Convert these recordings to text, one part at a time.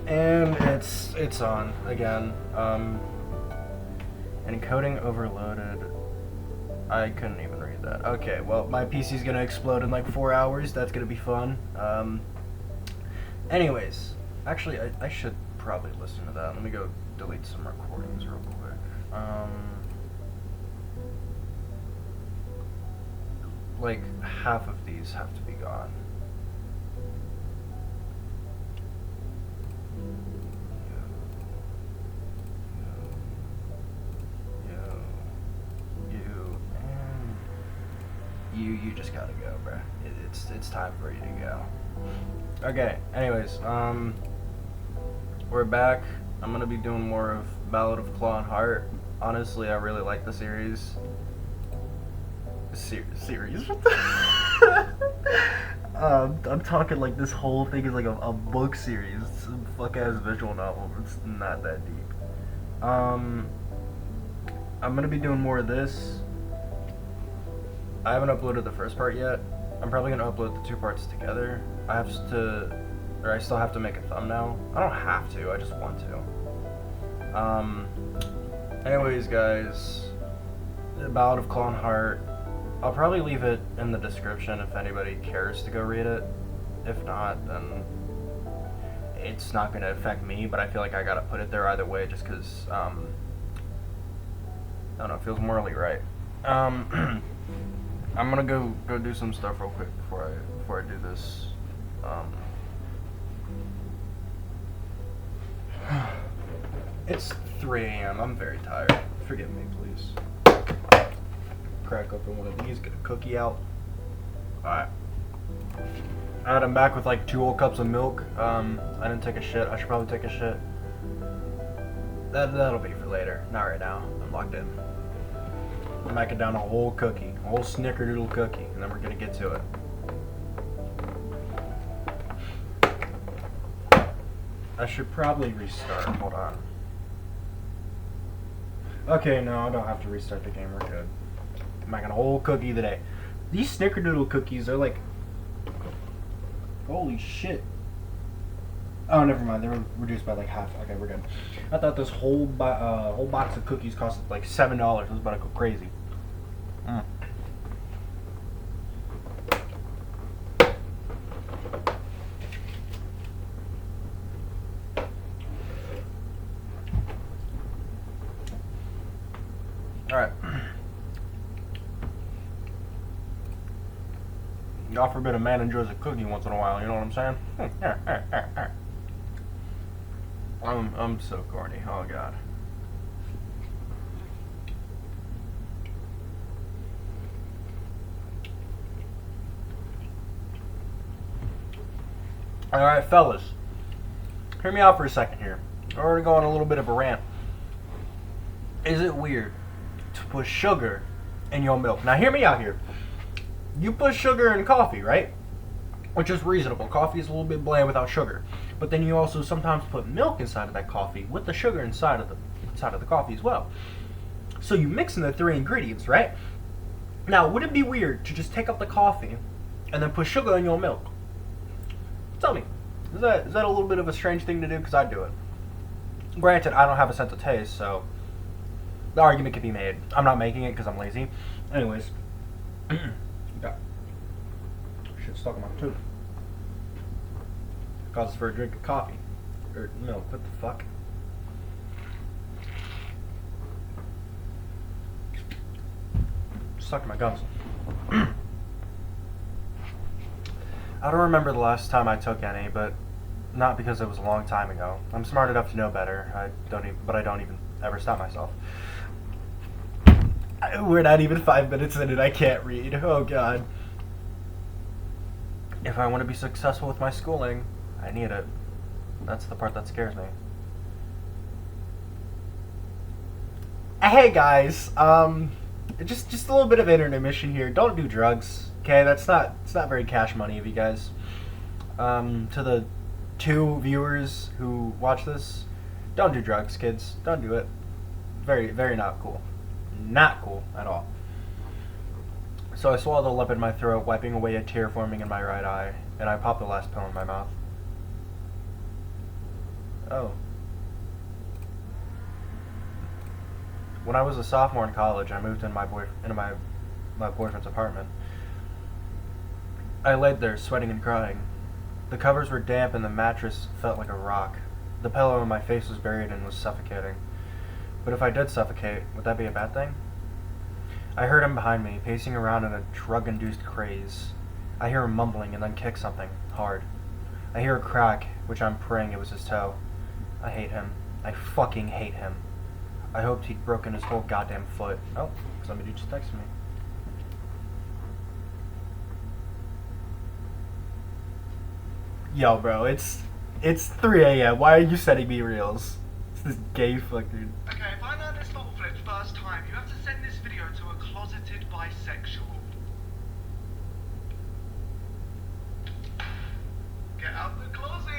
And it's on again. Encoding overloaded. I couldn't even read that. Okay, well, my PC's gonna explode in like 4 hours. That's gonna be fun. Anyways, actually, I should probably listen to that. Let me go delete some recordings real quick. Like, half of these have to be gone. You just gotta go, bruh. It's time for you to go. Okay, anyways, we're back. I'm gonna be doing more of Ballad of Claw and Heart. Honestly, I really like the series. Series? What the? I'm talking like this whole thing is like a book series. It's a fuck-ass visual novel. It's not that deep. I'm gonna be doing more of this. I haven't uploaded the first part yet. I'm probably gonna upload the 2 parts together. I still have to make a thumbnail. I don't have to, I just want to. Anyways, guys, the Ballad of Claw and Heart. I'll probably leave it in the description if anybody cares to go read it. If not, then it's not gonna affect me, but I feel like I gotta put it there either way just cause, I don't know, it feels morally right. I'm gonna go do some stuff real quick before I do this. It's 3 a.m. I'm very tired. Forgive me, please. Crack open one of these, get a cookie out. Alright. Alright, I'm back with like 2 whole cups of milk. I didn't take a shit. I should probably take a shit. That'll be for later. Not right now. I'm locked in. I'm macking down a whole cookie, a whole snickerdoodle cookie, and then we're gonna get to it. I should probably restart. Hold on. Okay, no, I don't have to restart the game. We're good. I'm making a whole cookie today. These snickerdoodle cookies are like, holy shit. Oh, never mind. They were reduced by like half. Okay, we're good. I thought this whole box of cookies cost like $7. I was about to go crazy. Alright. God forbid a man enjoys a cookie once in a while, you know what I'm saying? I'm so corny. Oh god. Alright, fellas. Hear me out for a second here. We're going to go on a little bit of a rant. Is it weird to put sugar in your milk? Now hear me out here. You put sugar in coffee, right? Which is reasonable. Coffee is a little bit bland without sugar. But then you also sometimes put milk inside of that coffee with the sugar inside of the coffee as well. So you mix in the 3 ingredients, right? Now, would it be weird to just take up the coffee and then put sugar in your milk? Tell me, is that a little bit of a strange thing to do? Because I do it. Granted, I don't have a sense of taste, so the argument can be made. I'm not making it because I'm lazy. Anyways, got shit stuck in my tooth. Causes for a drink of coffee or milk. What the fuck? Stuck in my gums. I don't remember the last time I took any, but not because it was a long time ago. I'm smart enough to know better. But I don't even ever stop myself. We're not even 5 minutes in and I can't read. Oh god. If I want to be successful with my schooling, I need it. That's the part that scares me. Hey guys, just a little bit of intermission here. Don't do drugs, okay? It's not very cash money of you guys. To the 2 viewers who watch this, don't do drugs, kids. Don't do it. Very, very not cool. Not cool at all. So I swallowed a lump in my throat, wiping away a tear forming in my right eye, and I popped the last pill in my mouth. Oh. When I was a sophomore in college, I moved into my boyfriend's apartment. I laid there, sweating and crying. The covers were damp and the mattress felt like a rock. The pillow my face was buried in was suffocating. But if I did suffocate, would that be a bad thing? I heard him behind me, pacing around in a drug-induced craze. I hear him mumbling and then kick something, hard. I hear a crack, which I'm praying it was his toe. I hate him. I fucking hate him. I hoped he'd broken his whole goddamn foot. Oh, somebody just texted me. Yo, bro, it's 3 a.m. Why are you sending me reels? It's this gay fuck dude. Okay, if I learn this bottle flip first time, you have to send this video to a closeted bisexual. Get out the closet!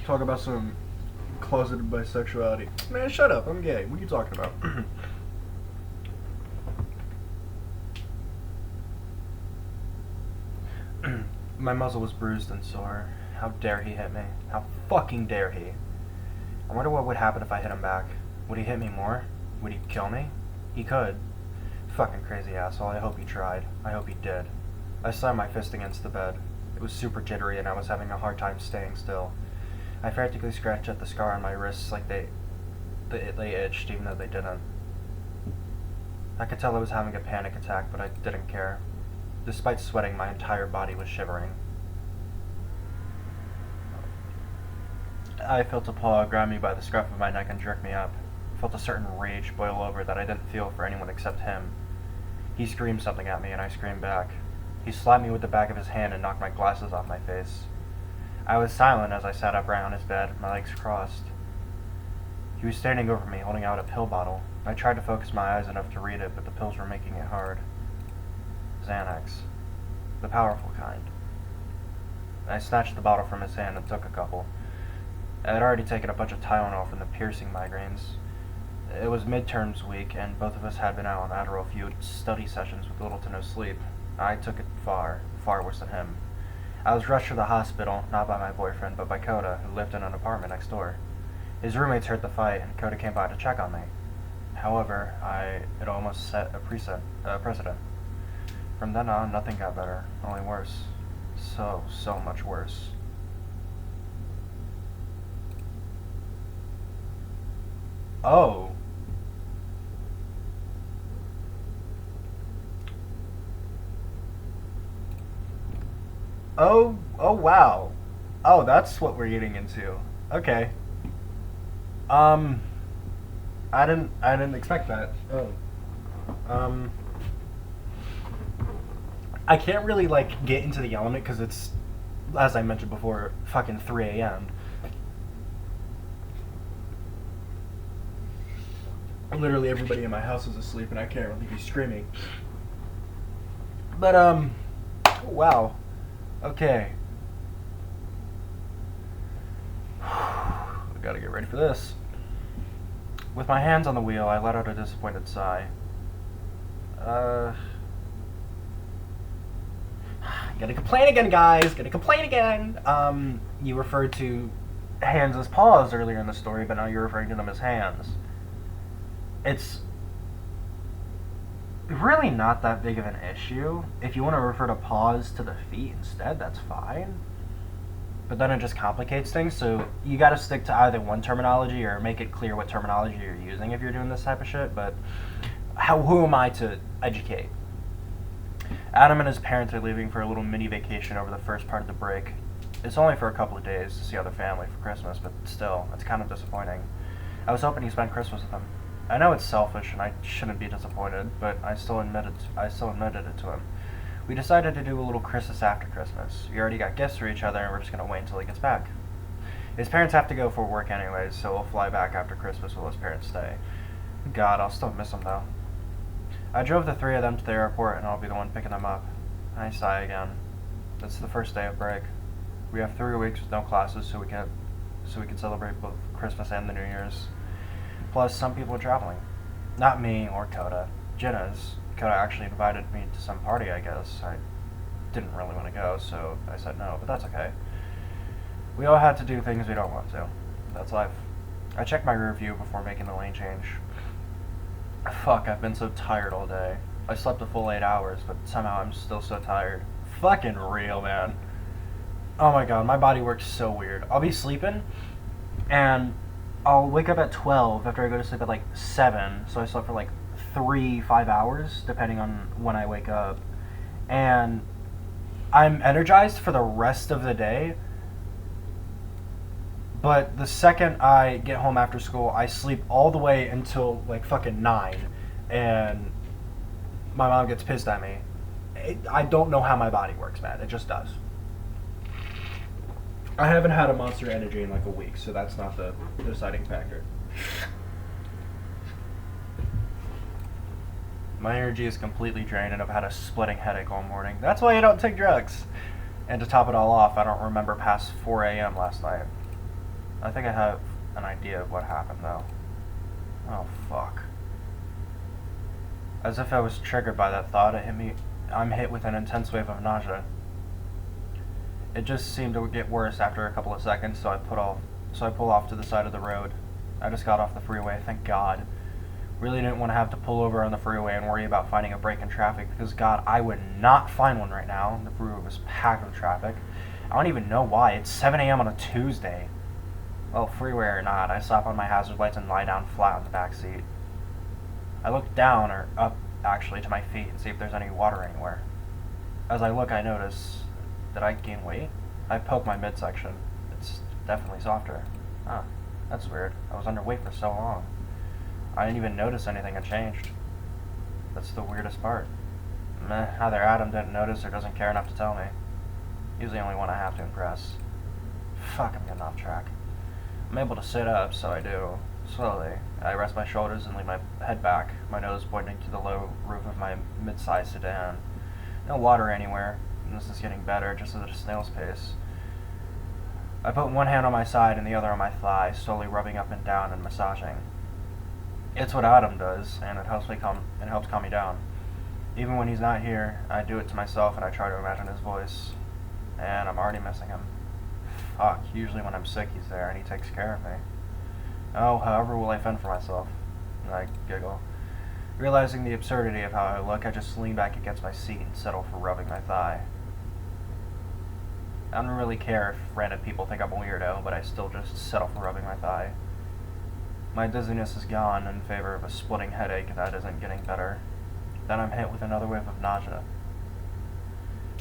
Talk about some closeted bisexuality. Man, shut up. I'm gay. What are you talking about? My muzzle was bruised and sore. How dare he hit me? How fucking dare he? I wonder what would happen if I hit him back. Would he hit me more? Would he kill me? He could. Fucking crazy asshole. I hope he tried. I hope he did. I slammed my fist against the bed. It was super jittery and I was having a hard time staying still. I frantically scratched at the scar on my wrists like they itched even though they didn't. I could tell I was having a panic attack, but I didn't care. Despite sweating, my entire body was shivering. I felt a paw grab me by the scruff of my neck and jerk me up. I felt a certain rage boil over that I didn't feel for anyone except him. He screamed something at me and I screamed back. He slapped me with the back of his hand and knocked my glasses off my face. I was silent as I sat upright on his bed, my legs crossed. He was standing over me, holding out a pill bottle. I tried to focus my eyes enough to read it, but the pills were making it hard. Xanax. The powerful kind. I snatched the bottle from his hand and took a couple. I had already taken a bunch of Tylenol from the piercing migraines. It was midterms week, and both of us had been out on Adderall-fueled study sessions with little to no sleep. I took it far worse than him. I was rushed to the hospital, not by my boyfriend, but by Coda, who lived in an apartment next door. His roommates heard the fight, and Coda came by to check on me. However, it almost set a precedent. From then on, nothing got better, only worse. So much worse. Oh. Oh wow. Oh, that's what we're getting into. Okay. I didn't expect that. Oh. I can't really like get into the element because it's, as I mentioned before, fucking 3 a.m. Literally everybody in my house is asleep and I can't really be screaming. But wow. Okay. I gotta get ready for this. With my hands on the wheel, I let out a disappointed sigh. Gonna complain again, guys. Gonna complain again. You referred to hands as paws earlier in the story, but now you're referring to them as hands. It's really not that big of an issue. If you want to refer to paws to the feet instead, that's fine. But then it just complicates things, so you gotta stick to either one terminology or make it clear what terminology you're using if you're doing this type of shit, but who am I to educate? Adam and his parents are leaving for a little mini vacation over the first part of the break. It's only for a couple of days to see other family for Christmas, but still, it's kind of disappointing. I was hoping to spend Christmas with them. I know it's selfish and I shouldn't be disappointed, but I still admitted it to him. We decided to do a little Christmas after Christmas. We already got gifts for each other and we're just going to wait until he gets back. His parents have to go for work anyways, so we'll fly back after Christmas while his parents stay. God, I'll still miss him though. I drove the three of them to the airport and I'll be the one picking them up. I sigh again. It's the first day of break. We have 3 weeks with no classes, so we can so we could celebrate both Christmas and the New Year's. Plus, some people are traveling. Not me or Coda. Jenna's. Coda actually invited me to some party, I guess. I didn't really want to go, so I said no, but that's okay. We all had to do things we don't want to. That's life. I checked my rear view before making the lane change. Fuck, I've been so tired all day. I slept a full 8 hours, but somehow I'm still so tired. Fucking real, man. Oh my god, my body works so weird. I'll be sleeping, and I'll wake up at 12 after I go to sleep at like 7, so I slept for like 3-5 hours, depending on when I wake up. And I'm energized for the rest of the day, but the second I get home after school, I sleep all the way until like fucking 9, and my mom gets pissed at me. I don't know how my body works, man. It just does. I haven't had a Monster Energy in like a week, so that's not the deciding factor. My energy is completely drained and I've had a splitting headache all morning. That's why I don't take drugs. And to top it all off, I don't remember past 4 a.m. last night. I think I have an idea of what happened, though. Oh, fuck. As if I was triggered by that thought, I'm hit with an intense wave of nausea. It just seemed to get worse after a couple of seconds, so I pull off to the side of the road. I just got off the freeway, thank God. Really didn't want to have to pull over on the freeway and worry about finding a break in traffic, because God, I would not find one right now. The freeway was packed with traffic. I don't even know why. It's 7 a.m. on a Tuesday. Well, freeway or not, I slap on my hazard lights and lie down flat on the back seat. I look down, or up actually, to my feet and see if there's any water anywhere. As I look, I notice, did I gain weight? I poke my midsection. It's definitely softer. Huh, that's weird. I was underweight for so long. I didn't even notice anything had changed. That's the weirdest part. Meh, either Adam didn't notice or doesn't care enough to tell me. He's the only one I have to impress. Fuck, I'm getting off track. I'm able to sit up, so I do. Slowly, I rest my shoulders and lean my head back, my nose pointing to the low roof of my mid-sized sedan. No water anywhere, and this is getting better, just at a snail's pace. I put one hand on my side and the other on my thigh, slowly rubbing up and down and massaging. It's what Adam does, and it helps calm me down. Even when he's not here, I do it to myself and I try to imagine his voice. And I'm already missing him. Fuck, usually when I'm sick he's there and he takes care of me. Oh, however will I fend for myself? And I giggle. Realizing the absurdity of how I look, I just lean back against my seat and settle for rubbing my thigh. I don't really care if random people think I'm a weirdo, but I still just settle for rubbing my thigh. My dizziness is gone in favor of a splitting headache that isn't getting better. Then I'm hit with another wave of nausea.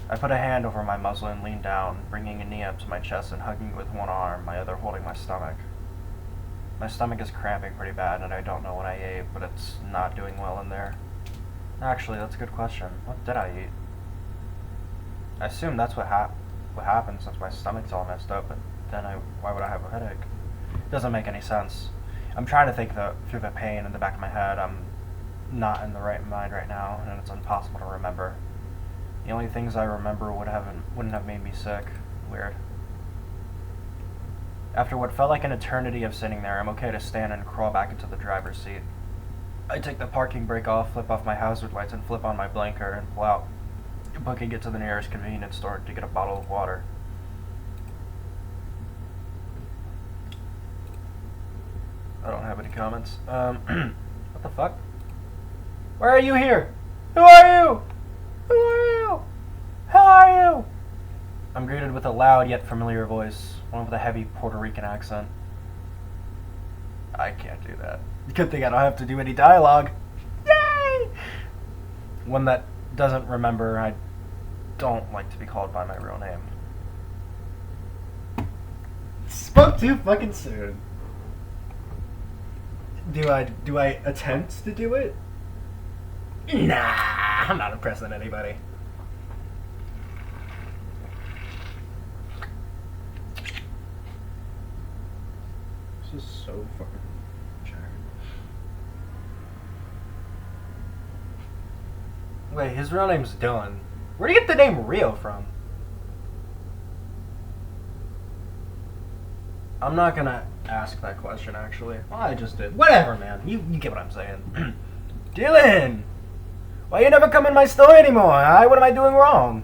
I put a hand over my muzzle and lean down, bringing a knee up to my chest and hugging with one arm, my other holding my stomach. My stomach is cramping pretty bad and I don't know what I ate, but it's not doing well in there. Actually, that's a good question. What did I eat? I assume that's what happened since my stomach's all messed up, but then why would I have a headache? It doesn't make any sense. I'm trying to think through the pain in the back of my head. I'm not in the right mind right now, and it's impossible to remember. The only things I remember wouldn't have made me sick. Weird. After what felt like an eternity of sitting there, I'm okay to stand and crawl back into the driver's seat. I take the parking brake off, flip off my hazard lights, and flip on my blinker and pull out, booking it to the nearest convenience store to get a bottle of water. I don't have any comments. What the fuck? Why are you here? Who are you? Who are you? How are you? I'm greeted with a loud yet familiar voice, one with a heavy Puerto Rican accent. I can't do that. Good thing I don't have to do any dialogue. Yay! One that doesn't remember, I don't like to be called by my real name. Spoke too fucking soon. Do I attempt to do it? Nah, I'm not impressing anybody. This is so fucking jarring. Wait, his real name's Dylan. Where'd he get the name Rio from? I'm not gonna ask that question, actually. Well, I just did. Whatever, man. You get what I'm saying. Dylan! Why you never come in my store anymore, huh? What am I doing wrong?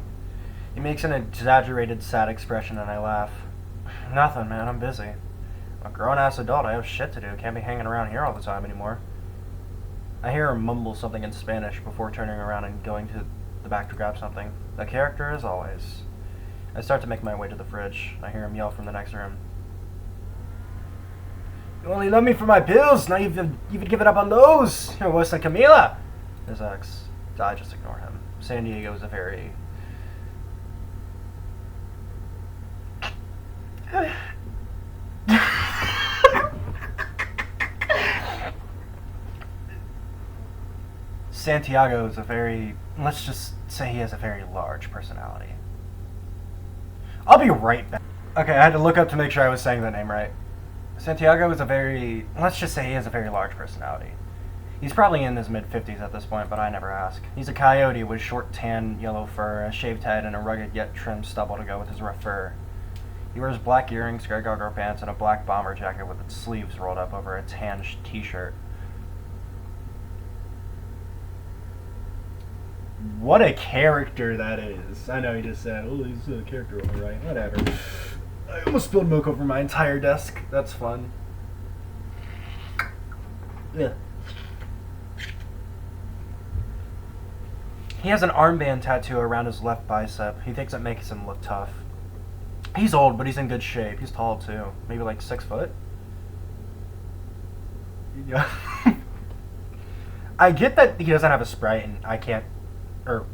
He makes an exaggerated, sad expression, and I laugh. Nothing, man. I'm busy. I'm a grown-ass adult. I have shit to do. Can't be hanging around here all the time anymore. I hear him mumble something in Spanish before turning around and going to the back to grab something. A character, as always. I start to make my way to the fridge. I hear him yell from the next room. You only love me for my pills. Now you've given up on those. You're worse than Camila. His ex. I just ignore him. San Diego is a very... Santiago is a very... Let's just say he has a very large personality. I'll be right back. Okay, I had to look up to make sure I was saying the name right. Santiago is a very... Let's just say he has a very large personality. He's probably in his mid-50s at this point, but I never ask. He's a coyote with short tan yellow fur, a shaved head, and a rugged yet trimmed stubble to go with his rough fur. He wears black earrings, gray cargo pants, and a black bomber jacket with its sleeves rolled up over a tan t-shirt. What a character that is. I know he just said, oh, he's a character on the right. Whatever. I almost spilled milk over my entire desk. That's fun. Yeah. He has an armband tattoo around his left bicep. He thinks it makes him look tough. He's old, but he's in good shape. He's tall, too. Maybe like 6 foot? Yeah. I get that he doesn't have a Sprite and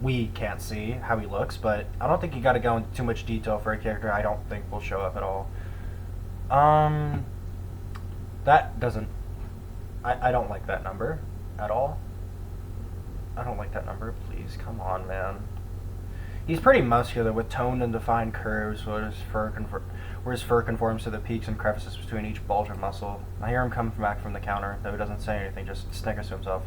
we can't see how he looks, but I don't think you gotta go into too much detail for a character I don't think will show up at all. That doesn't... I don't like that number at all. I don't like that number, please. Come on, man. He's pretty muscular with toned and defined curves where his fur conforms to the peaks and crevices between each bulge of muscle. I hear him come back from the counter, though he doesn't say anything, just snickers to himself.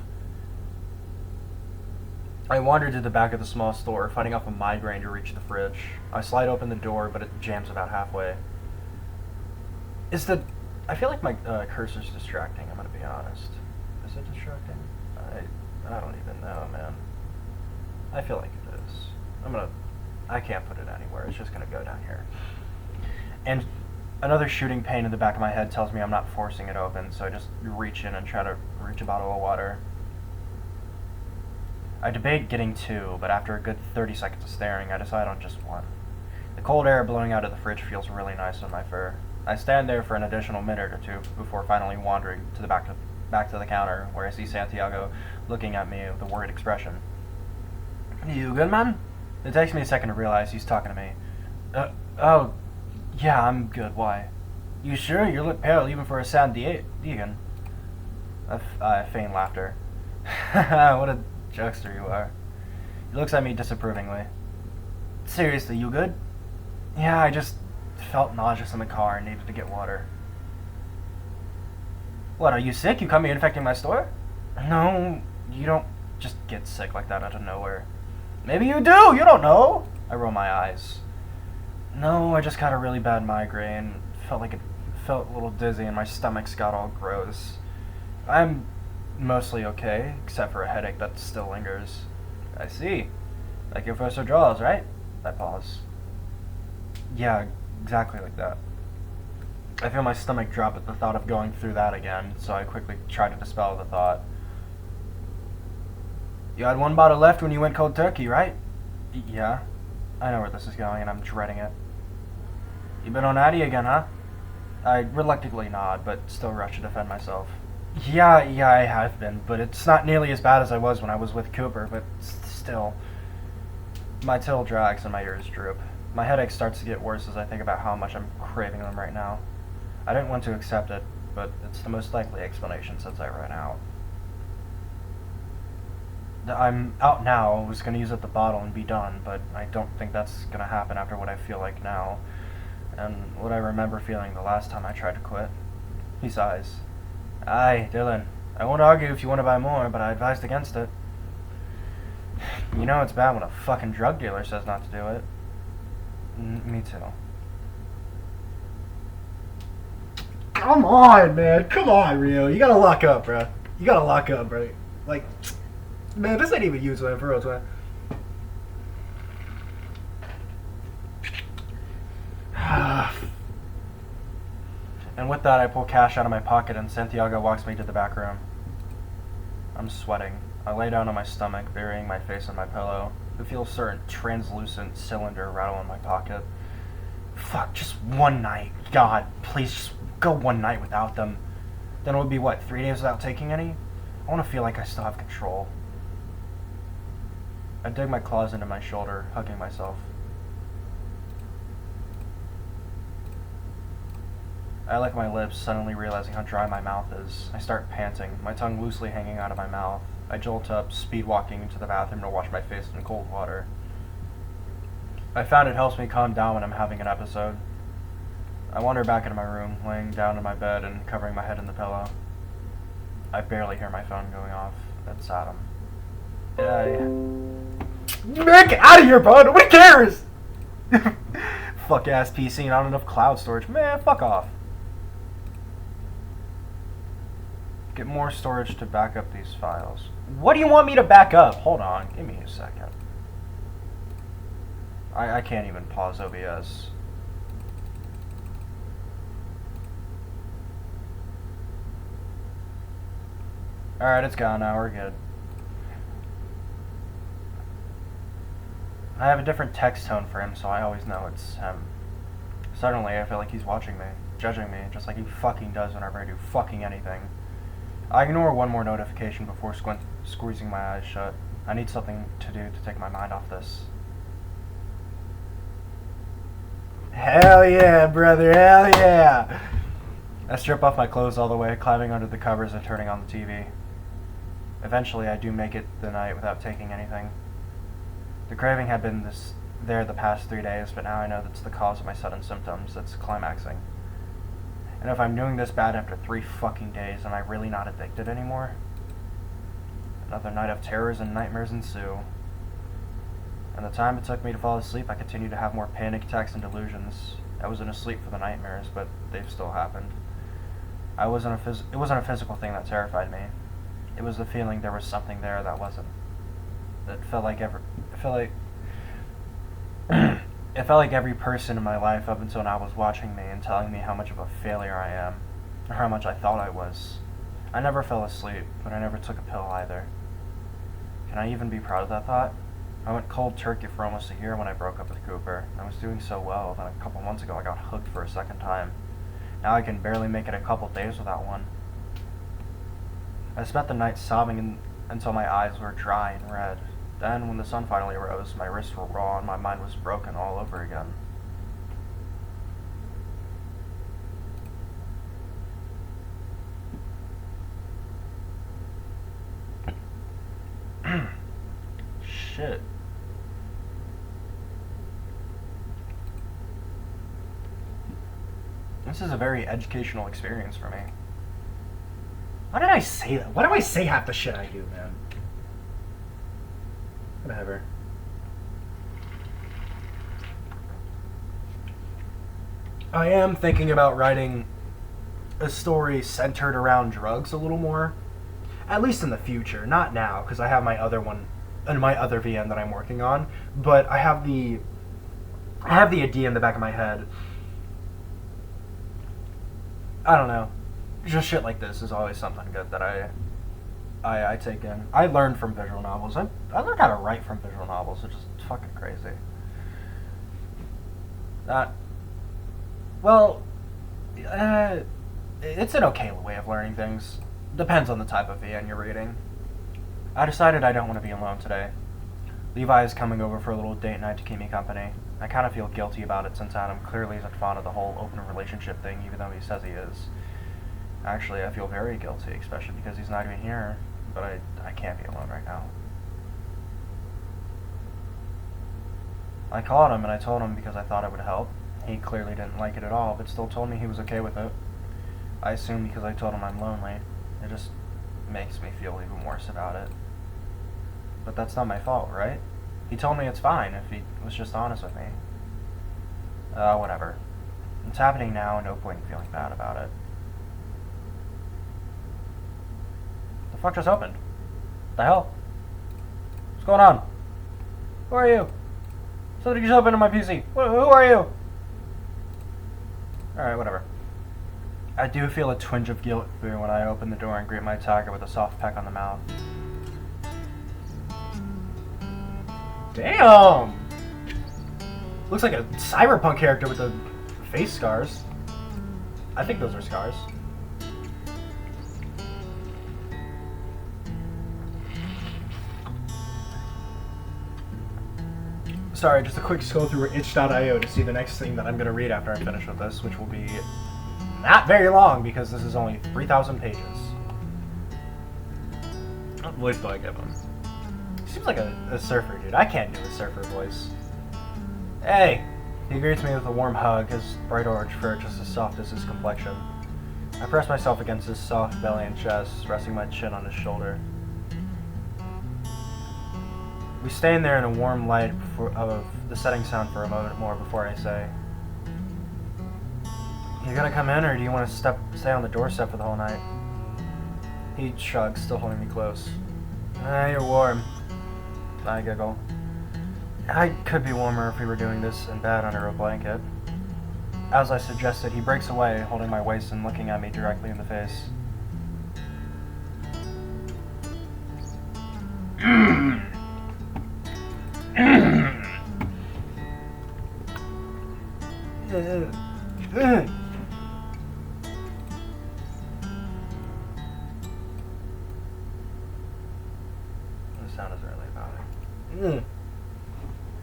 I wander to the back of the small store, fighting off a migraine to reach the fridge. I slide open the door, but it jams about halfway. I feel like my cursor's distracting, I'm gonna be honest. Is it distracting? I don't even know, man. I feel like it is. I can't put it anywhere, it's just gonna go down here. And another shooting pain in the back of my head tells me I'm not forcing it open, so I just reach in and try to reach a bottle of water. I debate getting 2, but after a good 30 seconds of staring, I decide on just 1. The cold air blowing out of the fridge feels really nice on my fur. I stand there for an additional minute or 2 before finally wandering to the back to the counter, where I see Santiago looking at me with a worried expression. You good, man? It takes me a second to realize he's talking to me. Oh, yeah, I'm good. Why? You sure? You look pale even for a San Diegan. I feign laughter. What a jokester you are. He looks at me disapprovingly. Seriously, you good? Yeah, I just felt nauseous in the car and needed to get water. What, are you sick? You come here infecting my store? No, you don't just get sick like that out of nowhere. Maybe you do, you don't know. I roll my eyes. No, I just got a really bad migraine. Felt a little dizzy and my stomach's got all gross. I'm mostly okay, except for a headache that still lingers. I see. Like your first withdrawals, right? I pause. Yeah, exactly like that. I feel my stomach drop at the thought of going through that again, so I quickly try to dispel the thought. You had 1 bottle left when you went cold turkey, right? Yeah. I know where this is going, and I'm dreading it. You been on Addy again, huh? I reluctantly nod, but still rush to defend myself. Yeah, I have been, but it's not nearly as bad as I was when I was with Cooper, but still. My tail drags and my ears droop. My headache starts to get worse as I think about how much I'm craving them right now. I didn't want to accept it, but it's the most likely explanation since I ran out. I'm out now. I was going to use up the bottle and be done, but I don't think that's going to happen after what I feel like now, and what I remember feeling the last time I tried to quit. He sighs. Aye, Dylan. I won't argue if you want to buy more, but I advised against it. You know it's bad when a fucking drug dealer says not to do it. Me too. Come on, man. Come on, Rio. You gotta lock up, bro. You gotta lock up, bro. Like, man, this ain't even you, man. For real, man. And with that, I pull cash out of my pocket and Santiago walks me to the back room. I'm sweating. I lay down on my stomach, burying my face in my pillow. I feel a certain translucent cylinder rattle in my pocket. Fuck, just one night. God, please just go one night without them. Then it would be, what, 3 days without taking any? I want to feel like I still have control. I dig my claws into my shoulder, hugging myself. I lick my lips, suddenly realizing how dry my mouth is. I start panting, my tongue loosely hanging out of my mouth. I jolt up, speed walking into the bathroom to wash my face in cold water. I found it helps me calm down when I'm having an episode. I wander back into my room, laying down in my bed and covering my head in the pillow. I barely hear my phone going off. It's Adam. Man, get out of here, bud! Nobody cares! Fuck ass PC, not enough cloud storage. Man, fuck off. Get more storage to back up these files. What do you want me to back up? Hold on, give me a second. I can't even pause OBS. Alright, it's gone now, we're good. I have a different text tone for him, so I always know it's him. Suddenly, I feel like he's watching me, judging me, just like he fucking does whenever I do fucking anything. I ignore one more notification before squeezing my eyes shut. I need something to do to take my mind off this. Hell yeah, brother, hell yeah! I strip off my clothes all the way, climbing under the covers and turning on the TV. Eventually, I do make it the night without taking anything. The craving had been there the past 3 days, but now I know that's the cause of my sudden symptoms that's climaxing. And if I'm doing this bad after 3 fucking days, am I really not addicted anymore? Another night of terrors and nightmares ensue. And the time it took me to fall asleep, I continued to have more panic attacks and delusions. I wasn't asleep for the nightmares, but they've still happened. It wasn't a physical thing that terrified me. It was the feeling there was something there that wasn't. It felt like every person in my life up until now was watching me and telling me how much of a failure I am, or how much I thought I was. I never fell asleep, but I never took a pill either. Can I even be proud of that thought? I went cold turkey for almost a year when I broke up with Cooper. I was doing so well, then a couple months ago I got hooked for a second time. Now I can barely make it a couple days without one. I spent the night sobbing until my eyes were dry and red. Then, when the sun finally rose, my wrists were raw and my mind was broken all over again. Shit. This is a very educational experience for me. Why did I say that? Why do I say half the shit I do, man? Whatever. I am thinking about writing a story centered around drugs a little more. At least in the future. Not now, because I have my other one, and my other VM that I'm working on. But I have the idea in the back of my head. I don't know. Just shit like this is always something good that I take in. I learned from visual novels. I learned how to write from visual novels, which is fucking crazy. It's an okay way of learning things. Depends on the type of VN you're reading. I decided I don't want to be alone today. Levi is coming over for a little date night to keep me company. I kind of feel guilty about it since Adam clearly isn't fond of the whole open relationship thing, even though he says he is. Actually, I feel very guilty, especially because he's not even here, but I can't be alone right now. I called him and I told him because I thought it would help. He clearly didn't like it at all, but still told me he was okay with it. I assume because I told him I'm lonely. It just makes me feel even worse about it. But that's not my fault, right? He told me it's fine if he was just honest with me. Whatever. It's happening now, no point in feeling bad about it. fuck just opened? What the hell? What's going on? Who are you? Somebody just opened on my PC. Who are you? Alright, whatever. I do feel a twinge of guilt when I open the door and greet my attacker with a soft peck on the mouth. Damn! Looks like a cyberpunk character with the face scars. I think those are scars. Sorry, just a quick scroll through itch.io to see the next thing that I'm going to read after I finish with this, which will be not very long because this is only 3,000 pages. What voice do I give him? He seems like a surfer, dude. I can't do a surfer voice. Hey! He greets me with a warm hug, his bright orange fur just as soft as his complexion. I press myself against his soft belly and chest, resting my chin on his shoulder. We stay in there in a warm light of the setting sun for a moment more before I say, "You gonna come in, or do you want to stay on the doorstep for the whole night?" He shrugs, still holding me close. You're warm." I giggle. I could be warmer if we were doing this in bed under a blanket. As I suggested, he breaks away, holding my waist and looking at me directly in the face. The sound isn't really about it.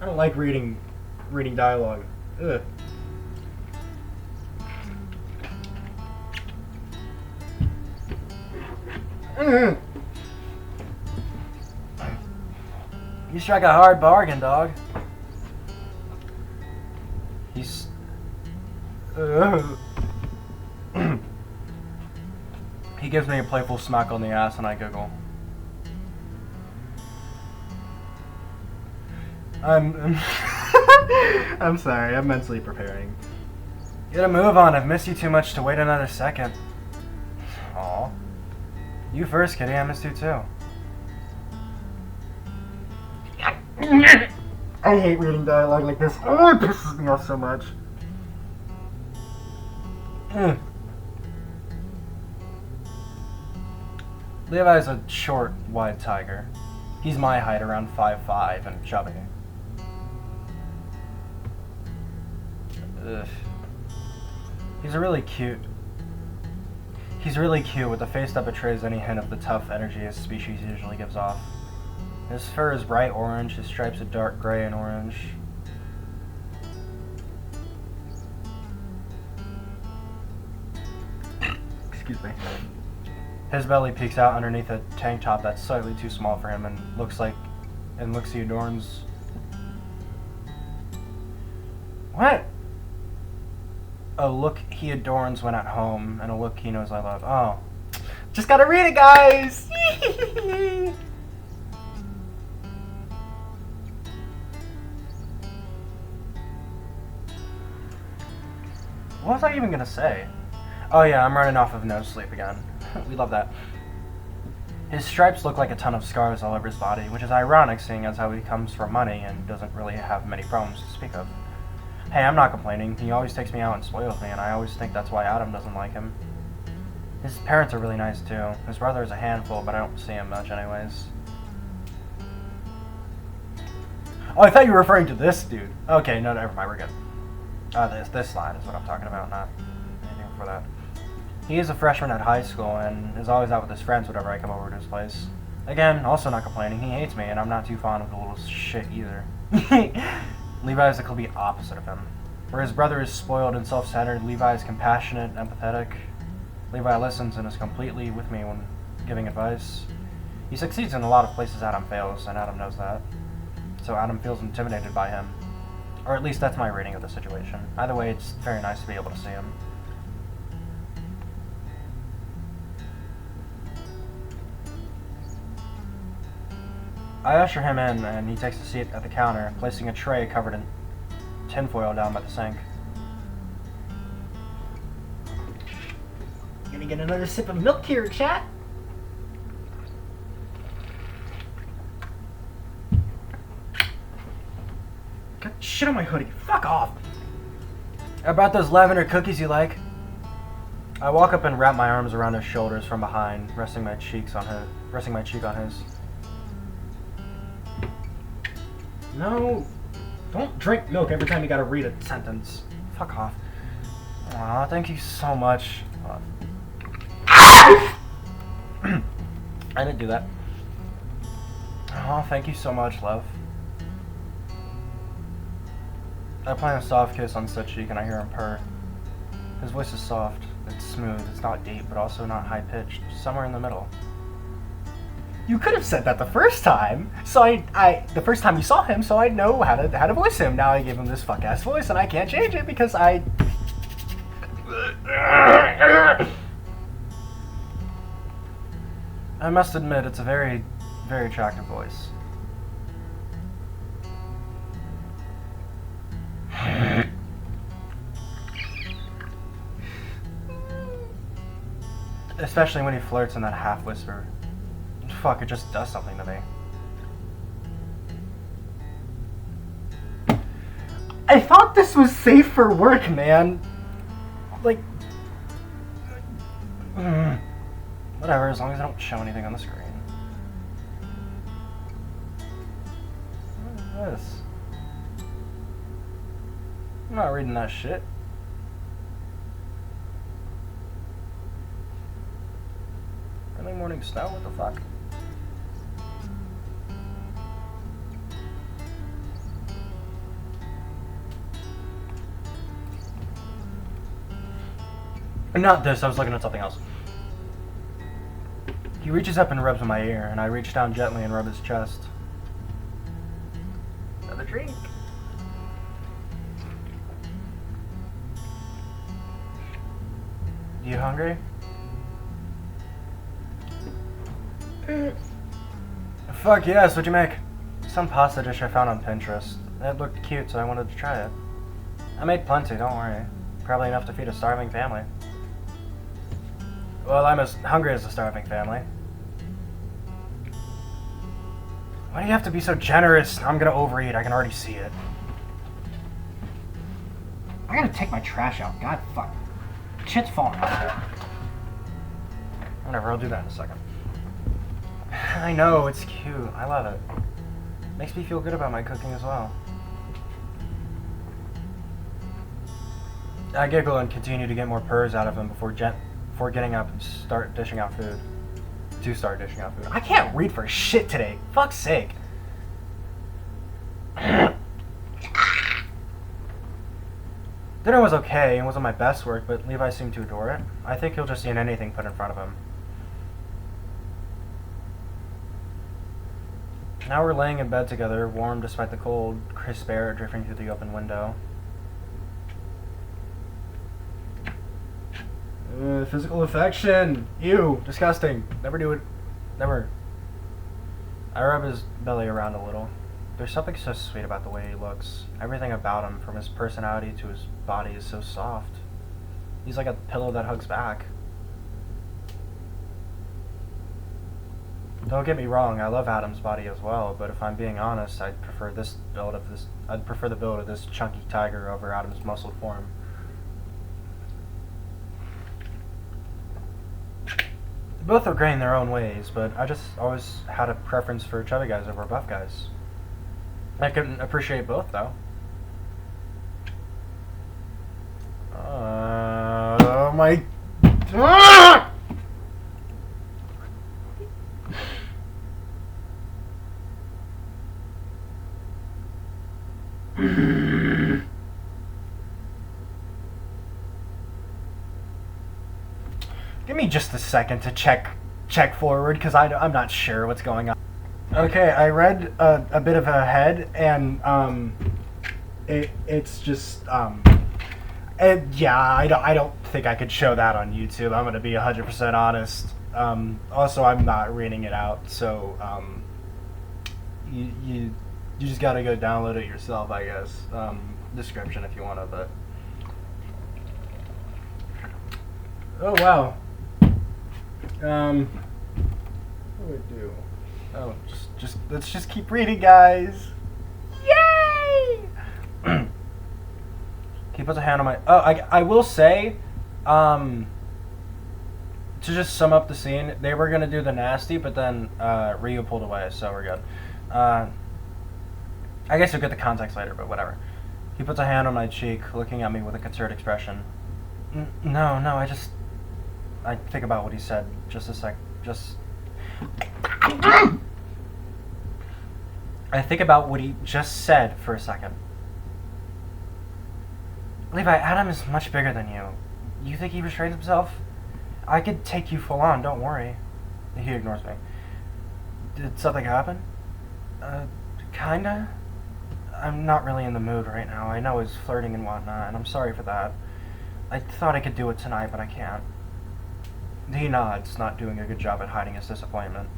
I don't like reading dialogue. Ugh. You strike a hard bargain, dog. He's... He gives me a playful smack on the ass and I giggle. I'm sorry, I'm mentally preparing. Get a move on, I've missed you too much to wait another second. Aw. You first, kitty, I missed you too. I hate reading dialogue like this. Oh, it pisses me off so much. Levi's a short, wide tiger. He's my height, around 5'5", and chubby. Ugh. He's really cute with a face that betrays any hint of the tough energy his species usually gives off. His fur is bright orange, his stripes are dark gray and orange. Excuse me. His belly peeks out underneath a tank top that's slightly too small for him and looks he adorns... What? A look he adorns when at home, and a look he knows I love. Oh. Just gotta read it, guys! What was I even gonna say? Oh yeah, I'm running off of no sleep again. We love that. His stripes look like a ton of scars all over his body, which is ironic seeing as how he comes from money and doesn't really have many problems to speak of. Hey, I'm not complaining. He always takes me out and spoils me, and I always think that's why Adam doesn't like him. His parents are really nice too. His brother is a handful, but I don't see him much anyways. Oh, I thought you were referring to this dude. Okay, no, never mind, we're good. This line is what I'm talking about, not anything before that. He is a freshman at high school and is always out with his friends whenever I come over to his place. Again, also not complaining. He hates me, and I'm not too fond of the little shit either. Levi is the complete opposite of him. Where his brother is spoiled and self-centered, Levi is compassionate, empathetic. Levi listens and is completely with me when giving advice. He succeeds in a lot of places Adam fails, and Adam knows that. So Adam feels intimidated by him. Or at least that's my reading of the situation. Either way, it's very nice to be able to see him. I usher him in, and he takes a seat at the counter, placing a tray covered in tinfoil down by the sink. Gonna get another sip of milk here, chat? shit on my hoodie. Fuck off. I brought those lavender cookies you like. I walk up and wrap my arms around his shoulders from behind, resting my cheek on his. No, don't drink milk every time you gotta read a sentence. Fuck off. Aw, thank you so much. I didn't do that. Oh, thank you so much, love. I plant a soft kiss on said cheek and I hear him purr. His voice is soft, it's smooth, it's not deep, but also not high-pitched, somewhere in the middle. You could have said that the first time, so the first time you saw him, so I'd know how to voice him. Now I give him this fuck-ass voice and I can't change it because I must admit, it's a very, very attractive voice. Especially when he flirts in that half whisper. Fuck, it just does something to me. I thought this was safe for work, man. Like, whatever, as long as I don't show anything on the screen. What is this? I'm not reading that shit. Early morning snow? What the fuck? Not this, I was looking at something else. He reaches up and rubs my ear, and I reach down gently and rub his chest. Another drink. You hungry? Fuck yes, what'd you make? Some pasta dish I found on Pinterest. It looked cute, so I wanted to try it. I made plenty, don't worry. Probably enough to feed a starving family. Well, I'm as hungry as a starving family. Why do you have to be so generous? I'm gonna overeat, I can already see it. I gotta take my trash out, god fuck. Shit's falling out there. Whatever, I'll do that in a second. I know, it's cute. I love it. Makes me feel good about my cooking as well. I giggle and continue to get more purrs out of him before getting up and start dishing out food. I can't read for shit today. Fuck's sake. Dinner was okay and wasn't my best work, but Levi seemed to adore it. I think he'll just eat anything put in front of him. Now we're laying in bed together, warm despite the cold, crisp air drifting through the open window. Physical affection! Ew! Disgusting! Never do it. Never. I rub his belly around a little. There's something so sweet about the way he looks. Everything about him, from his personality to his body, is so soft. He's like a pillow that hugs back. Don't get me wrong, I love Adam's body as well, but if I'm being honest, I'd prefer the build of this chunky tiger over Adam's muscled form. Both are great in their own ways, but I just always had a preference for chubby guys over buff guys. I can appreciate both, though. Oh my... Give me just a second to check forward, because I'm not sure what's going on. Okay, I read a bit of ahead, and it's just yeah, I don't think I could show that on YouTube. I'm gonna be 100% honest. Also, I'm not reading it out, so you just gotta go download it yourself, I guess. Description if you wanna, but oh wow. What do I do? Oh, just let's just keep reading, guys. Yay! He puts a hand on my... Oh, I will say, to just sum up the scene, they were going to do the nasty, but then Ryu pulled away, so we're good. I guess you'll get the context later, but whatever. He puts a hand on my cheek, looking at me with a concerned expression. No, I think about what he said just a sec. I think about what he just said for a second. Levi, Adam is much bigger than you. You think he betrayed himself? I could take you full on, don't worry. He ignores me. Did something happen? Kinda? I'm not really in the mood right now. I know he's flirting and whatnot, and I'm sorry for that. I thought I could do it tonight, but I can't. He nods, not doing a good job at hiding his disappointment.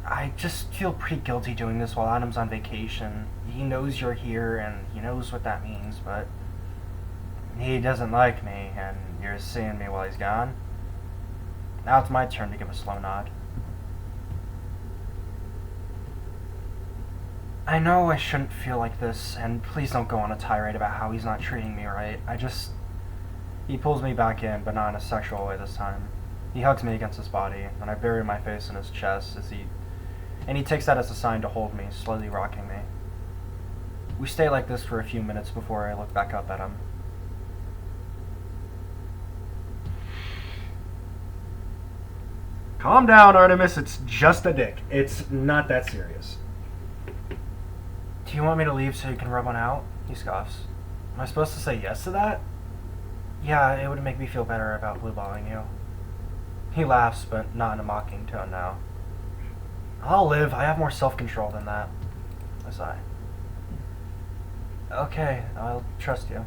I just feel pretty guilty doing this while Adam's on vacation. He knows you're here, and he knows what that means, but he doesn't like me, and you're seeing me while he's gone. Now it's my turn to give a slow nod. I know I shouldn't feel like this, and please don't go on a tirade about how he's not treating me right. He pulls me back in, but not in a sexual way this time. He hugs me against his body, and I bury my face in his chest and he takes that as a sign to hold me, slowly rocking me. We stay like this for a few minutes before I look back up at him. Calm down, Artemis. It's just a dick. It's not that serious. Do you want me to leave so you can rub one out? He scoffs. Am I supposed to say yes to that? Yeah, it would make me feel better about blueballing you. He laughs, but not in a mocking tone now. I'll live. I have more self-control than that. I sigh. Okay, I'll trust you.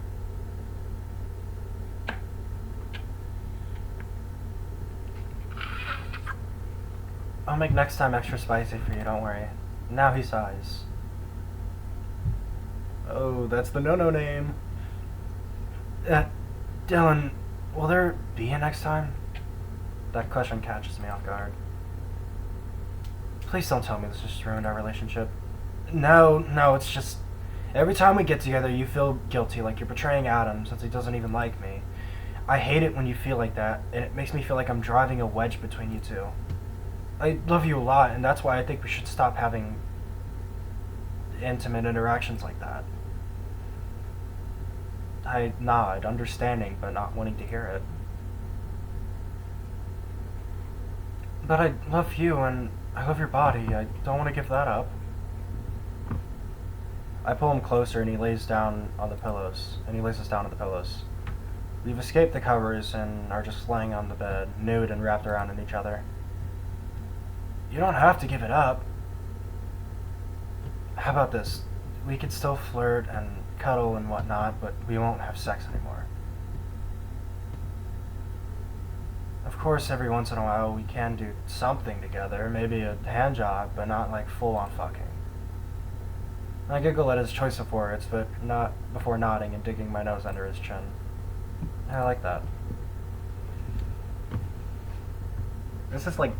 I'll make next time extra spicy for you, don't worry. Now he sighs. Oh, that's the no-no name. Dylan, will there be a next time? That question catches me off guard. Please don't tell me this just ruined our relationship. No, it's just... Every time we get together, you feel guilty, like you're betraying Adam, since he doesn't even like me. I hate it when you feel like that, and it makes me feel like I'm driving a wedge between you two. I love you a lot, and that's why I think we should stop having intimate interactions like that. I nod, understanding, but not wanting to hear it. But I love you, and I love your body. I don't want to give that up. I pull him closer, and he lays down on the pillows, and he lays us down on the pillows. We've escaped the covers and are just laying on the bed, nude and wrapped around in each other. You don't have to give it up. How about this? We could still flirt and cuddle and whatnot, but we won't have sex anymore. Of course, every once in a while we can do something together, maybe a hand job, but not like full-on fucking. I giggle at his choice of words, but not before nodding and digging my nose under his chin. I like that. This is like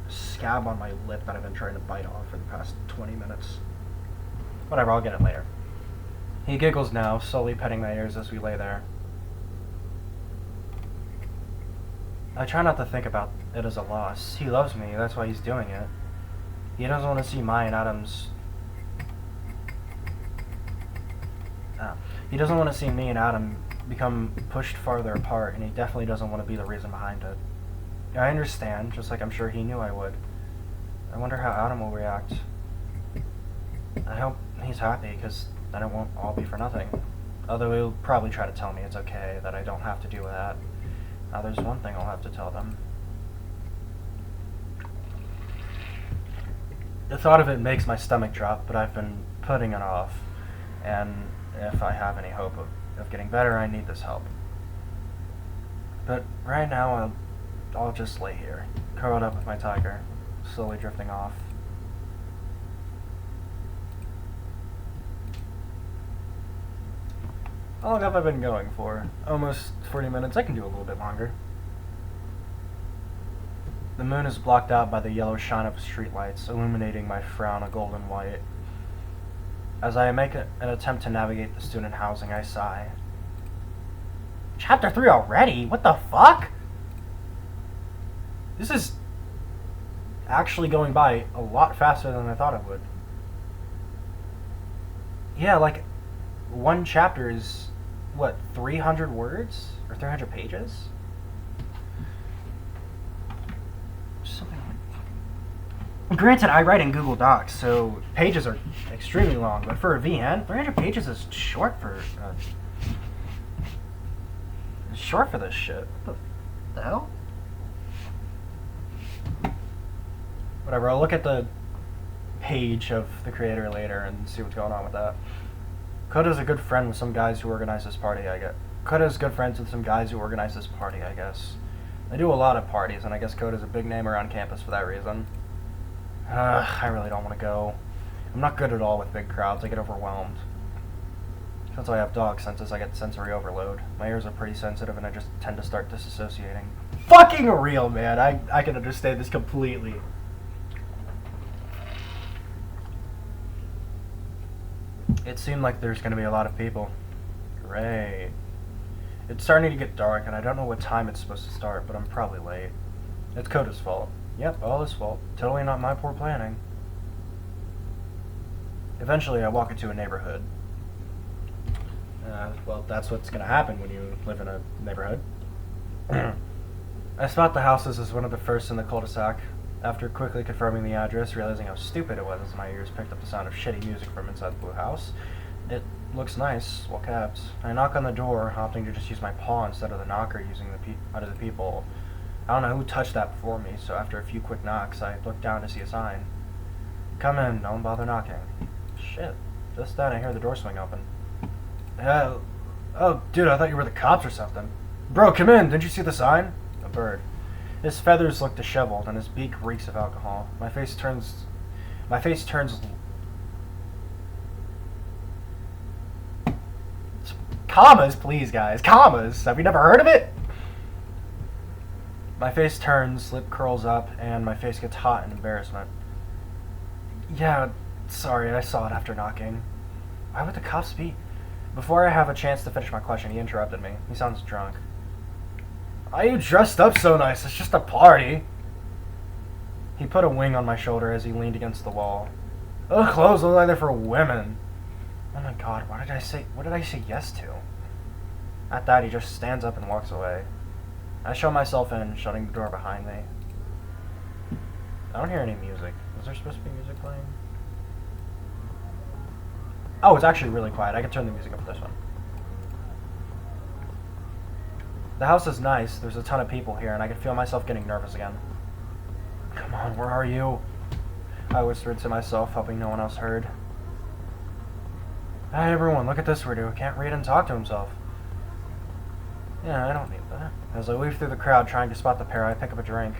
scab on my lip that I've been trying to bite off for the past 20 minutes. Whatever, I'll get it later. He giggles now, slowly petting my ears as we lay there. I try not to think about it as a loss. He loves me, that's why he's doing it. He doesn't want to see my and Adam's... He doesn't want to see me and Adam become pushed farther apart, and he definitely doesn't want to be the reason behind it. I understand, just like I'm sure he knew I would. I wonder how Adam will react. I hope he's happy, because then it won't all be for nothing. Although he'll probably try to tell me it's okay, that I don't have to do that. Now there's one thing I'll have to tell them. The thought of it makes my stomach drop, but I've been putting it off. And if I have any hope of getting better, I need this help. But right now, I'll just lay here, curled up with my tiger, slowly drifting off. How long have I been going for? Almost 40 minutes. I can do a little bit longer. The moon is blocked out by the yellow shine of streetlights, illuminating my frown a golden white. As I make an attempt to navigate the student housing, I sigh. Chapter 3 already? What the fuck? This is actually going by a lot faster than I thought it would. Yeah, like, one chapter is, what, 300 words? Or 300 pages? Something like... Granted, I write in Google Docs, so pages are extremely long, but for a VN, 300 pages is short for... short for this shit. What the hell? Whatever, I'll look at the page of the creator later and see what's going on with that. Koda's a good friend with some guys who organize this party, I guess. Koda's good friends with some guys who organize this party, I guess. They do a lot of parties, and I guess Koda's a big name around campus for that reason. I really don't want to go. I'm not good at all with big crowds, I get overwhelmed. Since I have dog senses, I get sensory overload. My ears are pretty sensitive, and I just tend to start disassociating. Fucking real, man! I can understand this completely. It seemed like there's going to be a lot of people. Great. It's starting to get dark, and I don't know what time it's supposed to start, but I'm probably late. It's Koda's fault. Yep, all his fault. Totally not my poor planning. Eventually, I walk into a neighborhood. Well, that's what's going to happen when you live in a neighborhood. I spot the houses as one of the first in the cul-de-sac. After quickly confirming the address, realizing how stupid it was as my ears picked up the sound of shitty music from inside the blue house. It looks nice, well kept. I knock on the door, opting to just use my paw instead of the knocker using under the peephole. I don't know who touched that before me, so after a few quick knocks, I look down to see a sign. Come in, don't bother knocking. Shit. Just then I hear the door swing open. Oh, dude, I thought you were the cops or something. Bro, come in, didn't you see the sign? A bird. His feathers look disheveled, and his beak reeks of alcohol. My face turns... Commas, please, guys. Commas! Have you never heard of it? My face turns, lip curls up, and my face gets hot in embarrassment. Yeah, sorry, I saw it after knocking. Why would the cops be... Before I have a chance to finish my question, he interrupted me. He sounds drunk. Why are you dressed up so nice? It's just a party. He put a wing on my shoulder as he leaned against the wall. Those clothes look like they're for women. Oh my god, what did I say yes to? At that, he just stands up and walks away. I show myself in, shutting the door behind me. I don't hear any music. Is there supposed to be music playing? Oh, it's actually really quiet. I can turn the music up for this one. The house is nice. There's a ton of people here, and I can feel myself getting nervous again. Come on, where are you? I whispered to myself, hoping no one else heard. Hey everyone, look at this weirdo who can't read and talk to himself. Yeah, I don't need that. As I weave through the crowd trying to spot the pair, I pick up a drink.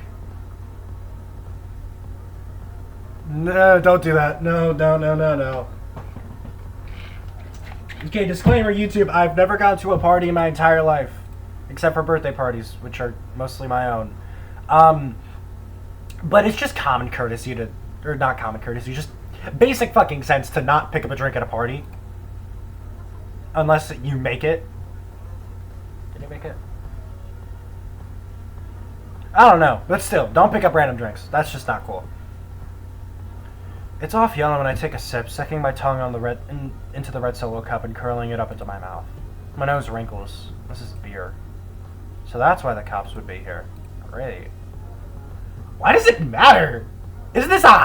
No, don't do that. No. Okay, disclaimer, YouTube, I've never gone to a party in my entire life. Except for birthday parties, which are mostly my own. But it's just common courtesy to... Or not common courtesy, just basic fucking sense to not pick up a drink at a party. Unless you make it. Did you make it? I don't know, but still, don't pick up random drinks. That's just not cool. It's off yellow when I take a sip, sucking my tongue on the into the red solo cup and curling it up into my mouth. My nose wrinkles. This is beer. So that's why the cops would be here. Great. Why does it matter? Isn't this not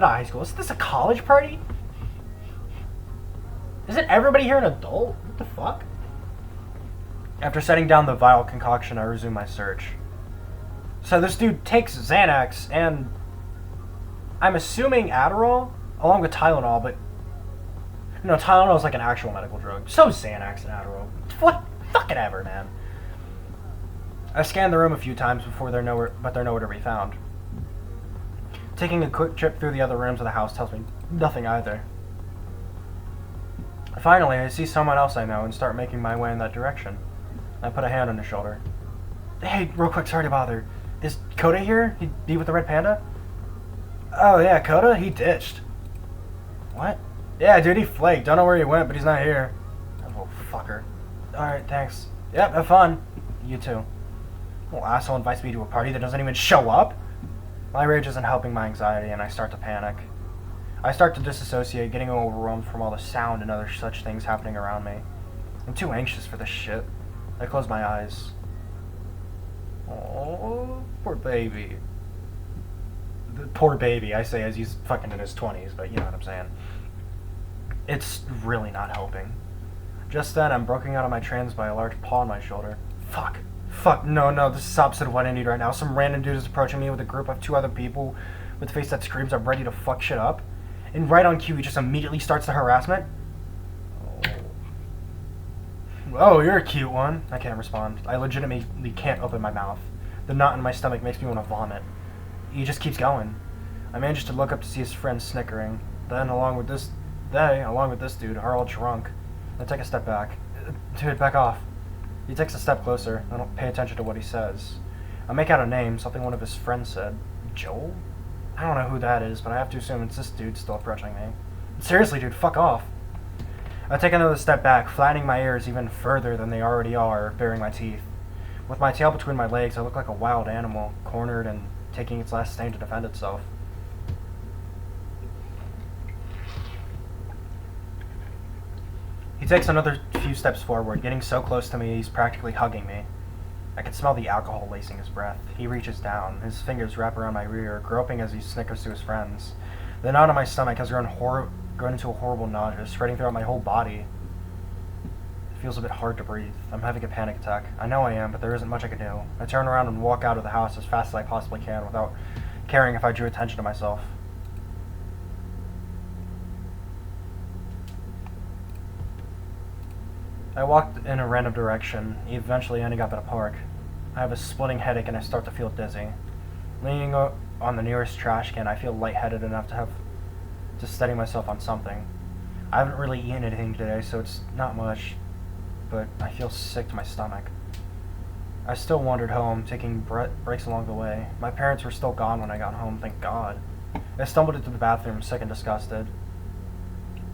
a high school? Isn't this a college party? Isn't everybody here an adult? What the fuck? After setting down the vile concoction, I resume my search. So this dude takes Xanax and... I'm assuming Adderall, along with Tylenol, but... No, Tylenol is like an actual medical drug. So Xanax and Adderall. What? Fucking ever, man. I scanned the room a few times before they're nowhere to be found. Taking a quick trip through the other rooms of the house tells me nothing either. Finally, I see someone else I know and start making my way in that direction. I put a hand on his shoulder. Hey, real quick, sorry to bother. Is Koda here? He with the red panda? Oh yeah, Koda? He ditched. What? Yeah, dude, he flaked. Don't know where he went, but he's not here. That little fucker. Alright, thanks. Yep, have fun. You too. Little asshole invites me to a party that doesn't even show up? My rage isn't helping my anxiety, and I start to panic. I start to disassociate, getting overwhelmed from all the sound and other such things happening around me. I'm too anxious for this shit. I close my eyes. Oh, poor baby. The poor baby, I say as he's fucking in his 20s, but you know what I'm saying. It's really not helping. Just then, I'm broken out of my trance by a large paw on my shoulder. Fuck. Fuck, no, this is opposite of what I need right now. Some random dude is approaching me with a group of 2 other people with a face that screams I'm ready to fuck shit up. And right on cue, he just immediately starts the harassment. Oh, you're a cute one. I can't respond. I legitimately can't open my mouth. The knot in my stomach makes me want to vomit. He just keeps going. I manage to look up to see his friend snickering. Then, along with this dude, are all drunk. I take a step back. Dude, back off. He takes a step closer. I don't pay attention to what he says. I make out a name, something one of his friends said. Joel? I don't know who that is, but I have to assume it's this dude still approaching me. Seriously, dude, fuck off. I take another step back, flattening my ears even further than they already are, baring my teeth. With my tail between my legs, I look like a wild animal, cornered and taking its last stand to defend itself. He takes another few steps forward, getting so close to me he's practically hugging me. I can smell the alcohol lacing his breath. He reaches down, his fingers wrap around my rear, groping as he snickers to his friends. The knot on my stomach has grown into a horrible nausea, spreading throughout my whole body. It feels a bit hard to breathe. I'm having a panic attack. I know I am, but there isn't much I can do. I turn around and walk out of the house as fast as I possibly can without caring if I drew attention to myself. I walked in a random direction, eventually ending up at a park. I have a splitting headache and I start to feel dizzy. Leaning on the nearest trash can, I feel lightheaded enough to steady myself on something. I haven't really eaten anything today, so it's not much, but I feel sick to my stomach. I still wandered home, taking breaks along the way. My parents were still gone when I got home, thank God. I stumbled into the bathroom, sick and disgusted.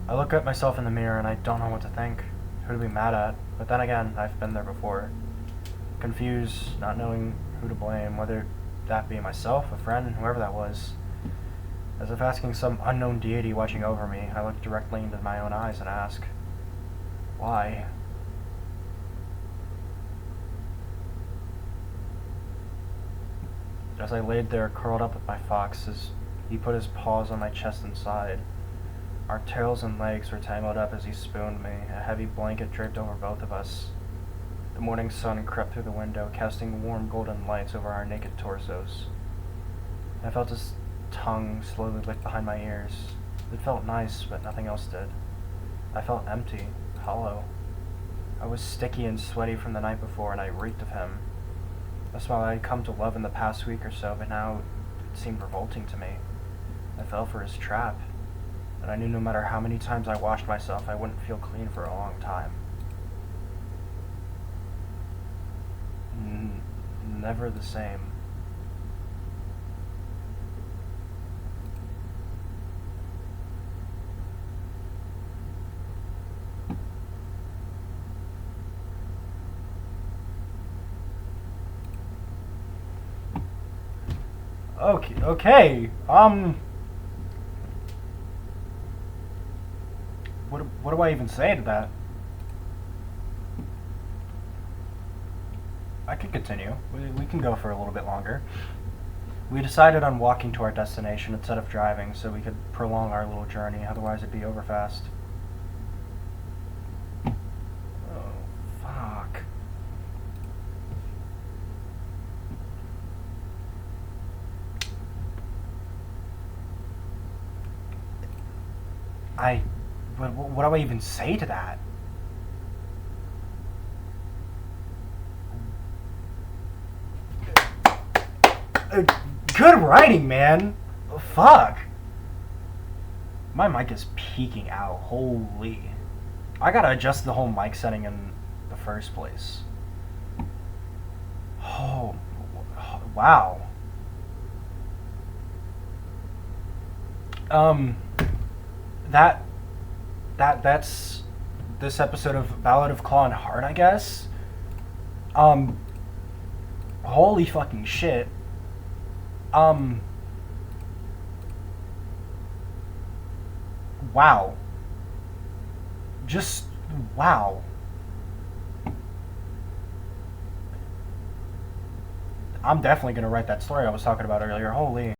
I look at myself in the mirror and I don't know what to think. Who to be mad at, but then again, I've been there before. Confused, not knowing who to blame, whether that be myself, a friend, whoever that was. As if asking some unknown deity watching over me, I look directly into my own eyes and ask, why? As I laid there curled up with my fox, he put his paws on my chest and side. Our tails and legs were tangled up as he spooned me, a heavy blanket draped over both of us. The morning sun crept through the window, casting warm golden lights over our naked torsos. I felt his tongue slowly lick behind my ears. It felt nice, but nothing else did. I felt empty, hollow. I was sticky and sweaty from the night before, and I reeked of him. A smell I had come to love in the past week or so, but now it seemed revolting to me. I fell for his trap. And I knew no matter how many times I washed myself, I wouldn't feel clean for a long time. Never the same. Okay. What do I even say to that? I can continue. We can go for a little bit longer. We decided on walking to our destination instead of driving so we could prolong our little journey, otherwise it'd be over fast. Oh, fuck. What do I even say to that? Good writing, man. Fuck. My mic is peaking out. Holy. I gotta adjust the whole mic setting in the first place. Oh, wow. that's this episode of Ballad of Claw and Heart, I guess. Holy fucking shit. Wow. Just wow. I'm definitely gonna write that story I was talking about earlier. Holy.